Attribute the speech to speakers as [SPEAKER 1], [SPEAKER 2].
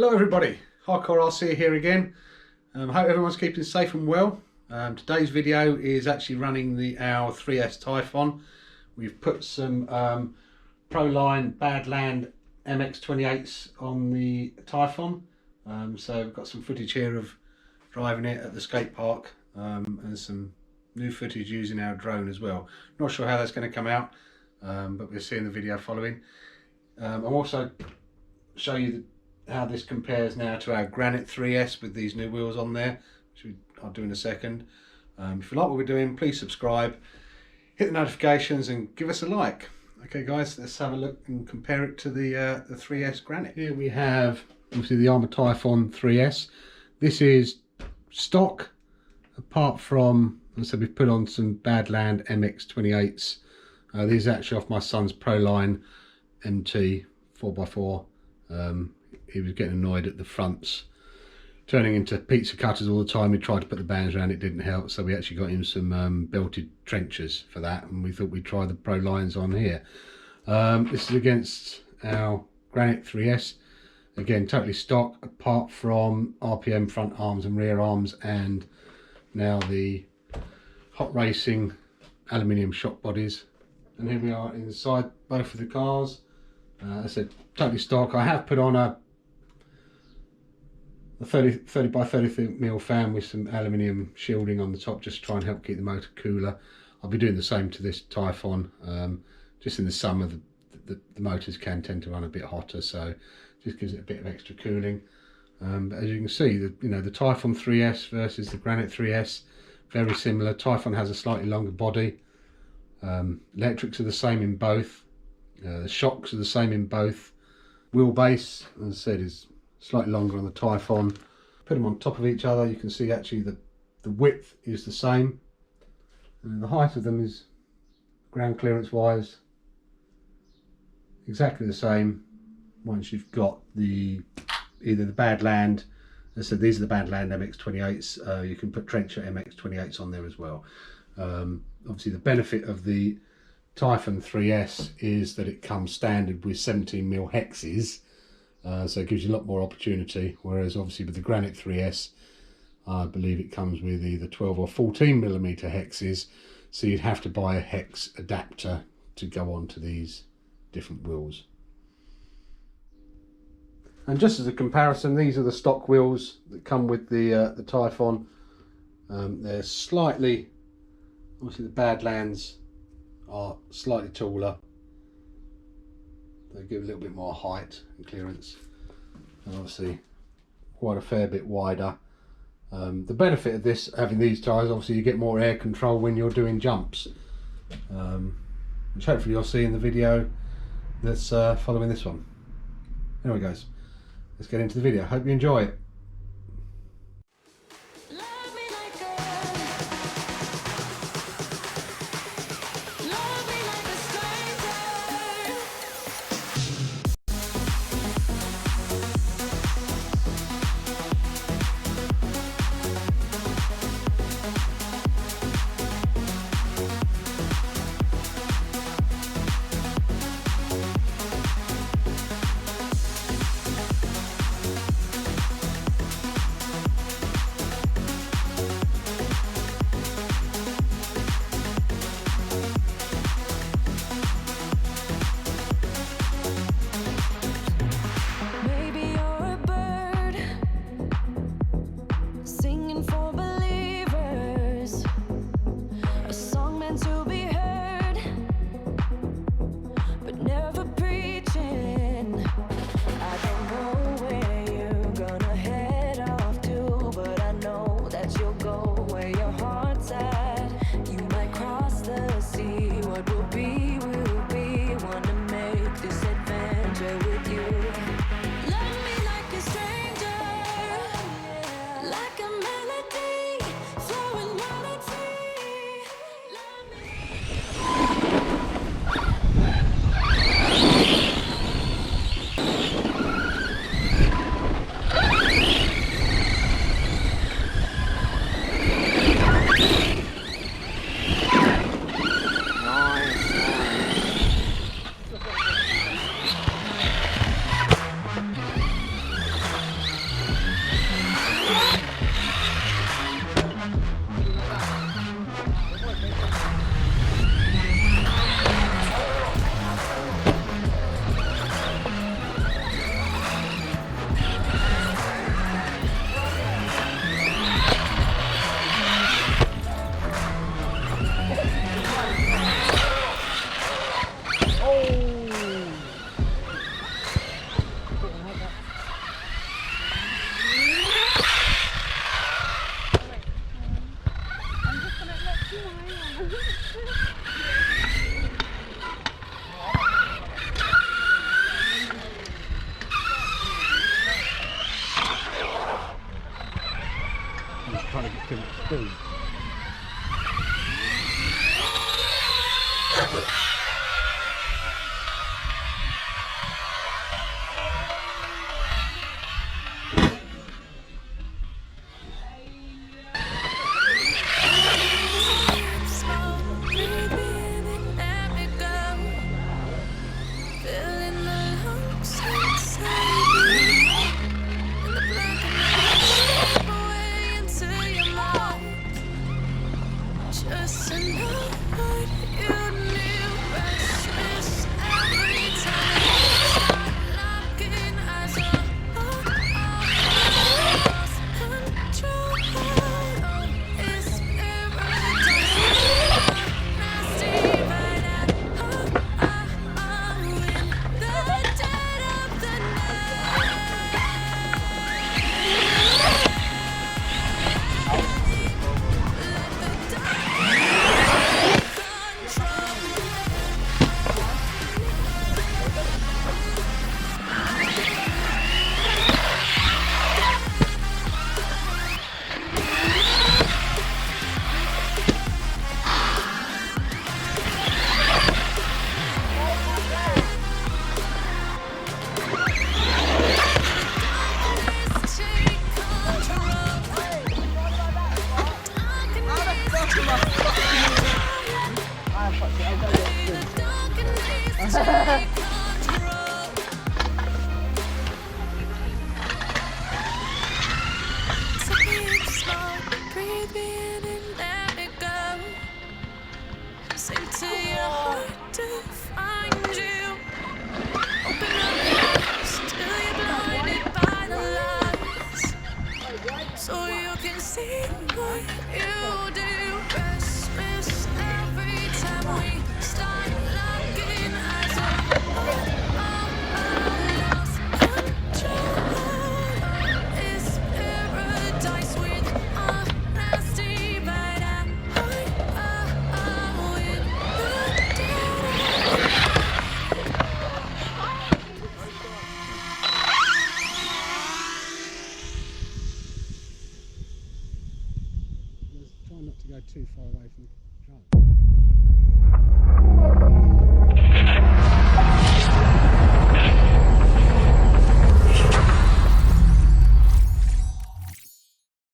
[SPEAKER 1] Hello everybody, Hardcore RC here again. I hope everyone's keeping safe and well. Today's video is actually running our 3S Typhon. We've put some Pro-Line Badland MX2.8s on the Typhon. So we've got some footage here of driving it at the skate park and some new footage using our drone as well. Not sure how that's going to come out, but we'll see in the video following. I'll also show you how this compares now to our Granite 3S with these new wheels on there, which I'll do in a second. If you like what we're doing, please subscribe, hit the notifications and give us a like. Okay guys, let's have a look and compare it to the 3S Granite. Here we have obviously the Arrma Typhon 3S. This is stock, apart from, as I said, we've put on some Badland MX2.8s. These are actually off my son's Pro-Line MT 4x4. He was getting annoyed at the fronts turning into pizza cutters all the time. He tried to put the bands around, it didn't help, so we actually got him some belted trenchers for that, and we thought we'd try the Pro Lines on here. This is against our Granite 3S, again totally stock apart from RPM front arms and rear arms, and now the hot racing aluminium shock bodies. And here we are inside both of the cars. As I said, totally stock. I have put on a 30 by 30mm fan with some aluminium shielding on the top, just to try and help keep the motor cooler. I'll be doing the same to this Typhon. Just in the summer the motors can tend to run a bit hotter, so just gives it a bit of extra cooling. But as you can see, the Typhon 3S versus the Granite 3S, very similar. Typhon has a slightly longer body. Electrics are the same in both. The shocks are the same in both. Wheelbase, as I said, is slightly longer on the Typhon. Put them on top of each other, you can see actually the width is the same, and the height of them is, ground clearance wise, exactly the same. Once you've got either the Badland, as I said, these are the Badland MX2.8s. You can put Trencher MX2.8s on there as well. Obviously the benefit of the Typhon 3S is that it comes standard with 17mm hexes, so it gives you a lot more opportunity, whereas obviously with the Granite 3S I believe it comes with either 12 or 14mm hexes, so you'd have to buy a hex adapter to go onto these different wheels. And just as a comparison, these are the stock wheels that come with the Typhon. They're slightly, obviously the Badlands are slightly taller. They give a little bit more height and clearance, and obviously quite a fair bit wider. The benefit of this, having these tyres, obviously you get more air control when you're doing jumps, which hopefully you'll see in the video that's following this one. Anyway guys, let's get into the video. Hope you enjoy it. I'm trying to get too much speed.
[SPEAKER 2] So you can see what you